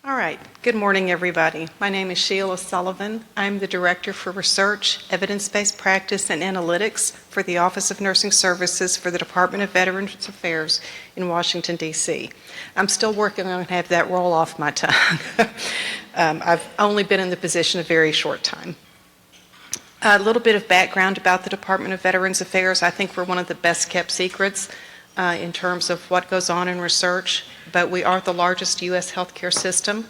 All right. Good morning, everybody. My name is Sheila Sullivan. I'm the Director for Research, Evidence-Based Practice, and Analytics for the Office of Nursing Services for the Department of Veterans Affairs in Washington, D.C. I'm still working on have that roll off my tongue. I've only been in the position a very short time. A little bit of background about the Department of Veterans Affairs. I think we're one of the best kept secrets in terms of what goes on in research, but we are the largest U.S. healthcare system.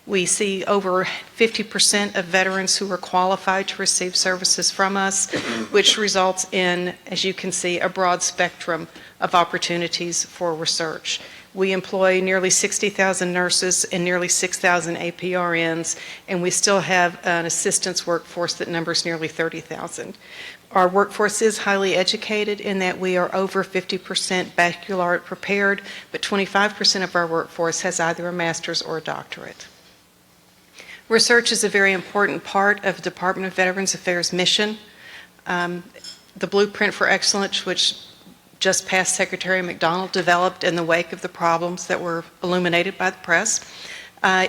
We see over 50% of veterans who are qualified to receive services from us, which results in, as you can see, a broad spectrum of opportunities for research. We employ nearly 60,000 nurses and nearly 6,000 APRNs, and we still have an assistance workforce that numbers nearly 30,000. Our workforce is highly educated in that we are over 50% baccalaureate prepared, but 25% of our workforce has either a master's or a doctorate. Research is a very important part of the Department of Veterans Affairs mission. The Blueprint for Excellence, which just past Secretary McDonald developed in the wake of the problems that were illuminated by the press,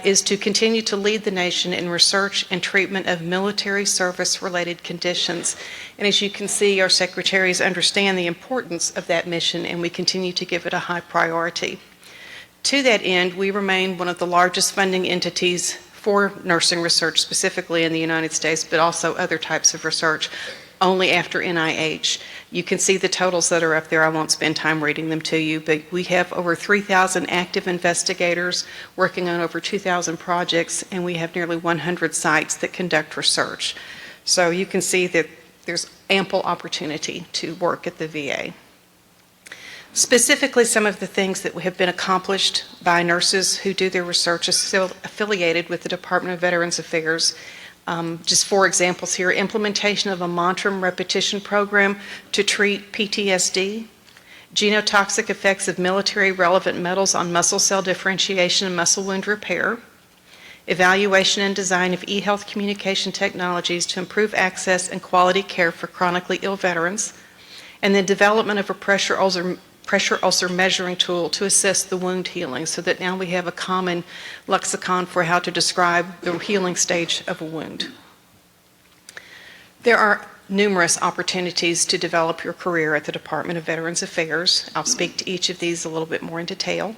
is to continue to lead the nation in research and treatment of military service-related conditions. And as you can see, our secretaries understand the importance of that mission, and we continue to give it a high priority. To that end, we remain one of the largest funding entities for nursing research, specifically in the United States, but also other types of research, only after NIH. You can see the totals that are up there. I won't spend time reading them to you, but we have over 3,000 active investigators working on over 2,000 projects, and we have nearly 100 sites that conduct research. So you can see that there's ample opportunity to work at the VA. Specifically, some of the things that have been accomplished by nurses who do their research is still affiliated with the Department of Veterans Affairs. Just 4 examples here: implementation of a mantra repetition program to treat PTSD, genotoxic effects of military relevant metals on muscle cell differentiation and muscle wound repair, evaluation and design of e-health communication technologies to improve access and quality care for chronically ill veterans, and the development of a pressure ulcer measuring tool to assess the wound healing, so that now we have a common lexicon for how to describe the healing stage of a wound. There are numerous opportunities to develop your career at the Department of Veterans Affairs. I'll speak to each of these a little bit more in detail.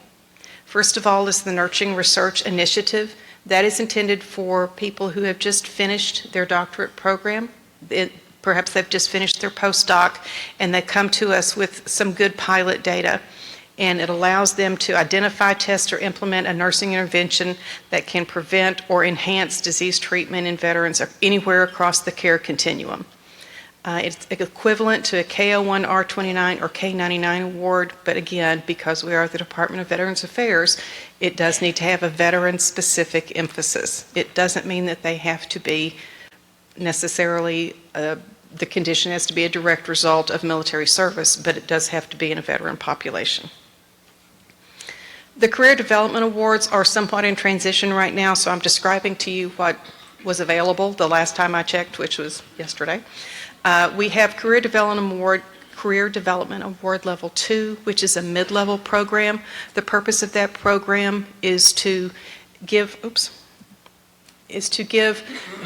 First of all is the Nursing Research Initiative. That is intended for people who have just finished their doctorate program. Perhaps they've just finished their postdoc and they come to us with some good pilot data, and it allows them to identify, test, or implement a nursing intervention that can prevent or enhance disease treatment in veterans anywhere across the care continuum. It's equivalent to a K01, R29, or K99 award, but again, because we are the Department of Veterans Affairs, it does need to have a veteran-specific emphasis. It doesn't mean that they have to be necessarily the condition has to be a direct result of military service, but it does have to be in a veteran population. The Career Development Awards are somewhat in transition right now, so I'm describing to you what was available the last time I checked, which was yesterday. We have Career Development Award Level 2, which is a mid-level program. The purpose of that program is to give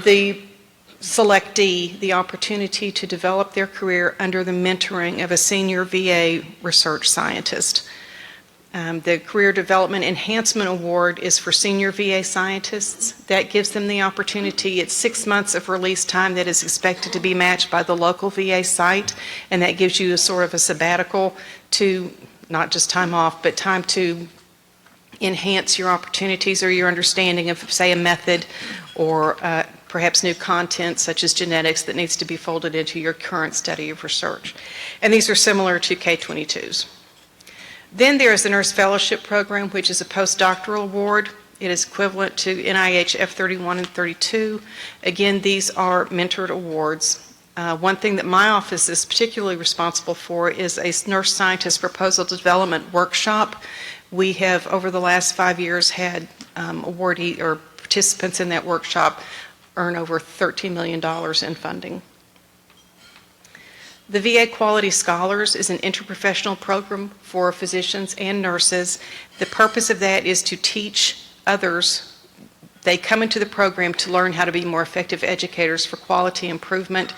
the selectee the opportunity to develop their career under the mentoring of a senior VA research scientist. The Career Development Enhancement Award is for senior VA scientists. That gives them the opportunity. It's 6 months of release time that is expected to be matched by the local VA site, and that gives you a sort of a sabbatical to, not just time off, but time to enhance your opportunities or your understanding of, say, a method or perhaps new content such as genetics that needs to be folded into your current study of research. And these are similar to K-22s. Then there is the Nurse Fellowship Program, which is a postdoctoral award. It is equivalent to NIH F31 and 32. Again, these are mentored awards. One thing that my office is particularly responsible for is a nurse scientist proposal development workshop. We have, over the last 5 years, had awardee or participants in that workshop earn over $13 million in funding. The VA Quality Scholars is an interprofessional program for physicians and nurses. The purpose of that is to teach others They come into the program to learn how to be more effective educators for quality improvement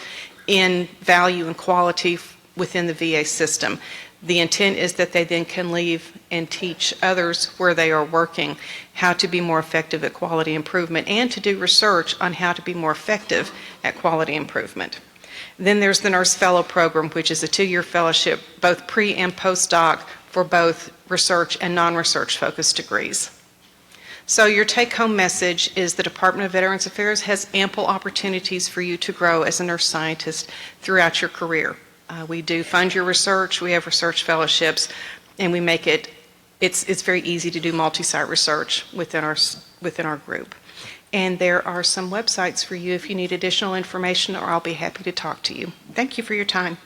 in value and quality within the VA system. The intent is that they then can leave and teach others where they are working how to be more effective at quality improvement and to do research on how to be more effective at quality improvement. Then there's the Nurse Fellow Program, which is a 2-year fellowship, both pre- and postdoc, for both research and non-research focused degrees. So your take-home message is the Department of Veterans Affairs has ample opportunities for you to grow as a nurse scientist throughout your career. We do fund your research, we have research fellowships, and we make it's very easy to do multi-site research within our group. And there are some websites for you if you need additional information, or I'll be happy to talk to you. Thank you for your time.